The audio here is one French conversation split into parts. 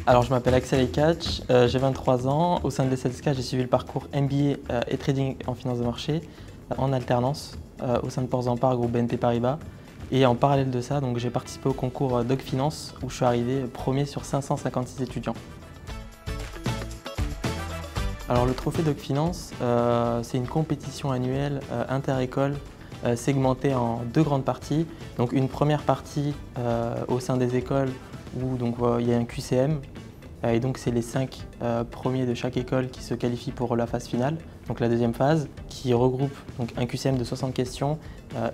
Alors, je m'appelle Axel Ekatch, j'ai 23 ans. Au sein de l'ESSELSCA, j'ai suivi le parcours MBA et Trading en finance de marché en alternance au sein de Portzamparc, groupe BNP Paribas. Et en parallèle de ça, j'ai participé au concours Doc Finance où je suis arrivé premier sur 556 étudiants. Alors, le trophée Doc Finance, c'est une compétition annuelle inter-école segmentée en deux grandes parties. Donc, une première partie au sein des écoles où il y a un QCM. Et donc c'est les 5 premiers de chaque école qui se qualifient pour la phase finale, donc la deuxième phase, qui regroupe un QCM de 60 questions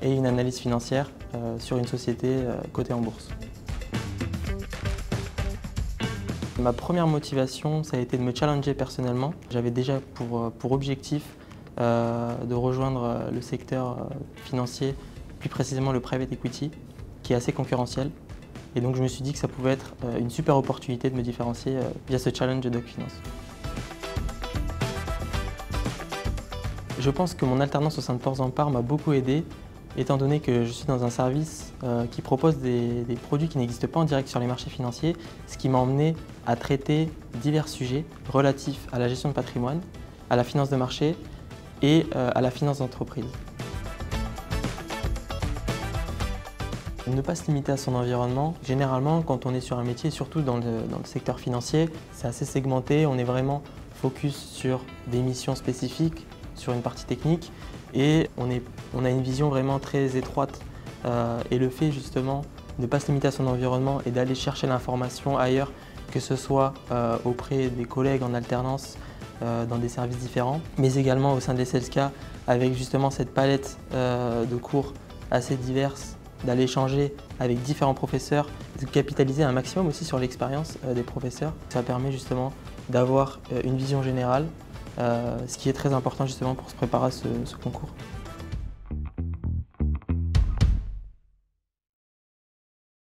et une analyse financière sur une société cotée en bourse. Ma première motivation, ça a été de me challenger personnellement. J'avais déjà pour objectif de rejoindre le secteur financier, plus précisément le private equity, qui est assez concurrentiel. Et donc je me suis dit que ça pouvait être une super opportunité de me différencier via ce challenge de Doc Finance. Je pense que mon alternance au sein de Portzamparc m'a beaucoup aidé, étant donné que je suis dans un service qui propose des produits qui n'existent pas en direct sur les marchés financiers, ce qui m'a emmené à traiter divers sujets relatifs à la gestion de patrimoine, à la finance de marché et à la finance d'entreprise. Ne pas se limiter à son environnement. Généralement, quand on est sur un métier, surtout dans le secteur financier, c'est assez segmenté. On est vraiment focus sur des missions spécifiques, sur une partie technique et on a une vision vraiment très étroite. Et le fait justement de ne pas se limiter à son environnement et d'aller chercher l'information ailleurs, que ce soit auprès des collègues en alternance dans des services différents, mais également au sein de l'ESSELSCA avec justement cette palette de cours assez diverses, d'aller échanger avec différents professeurs, de capitaliser un maximum aussi sur l'expérience des professeurs. Ça permet justement d'avoir une vision générale, ce qui est très important justement pour se préparer à ce concours.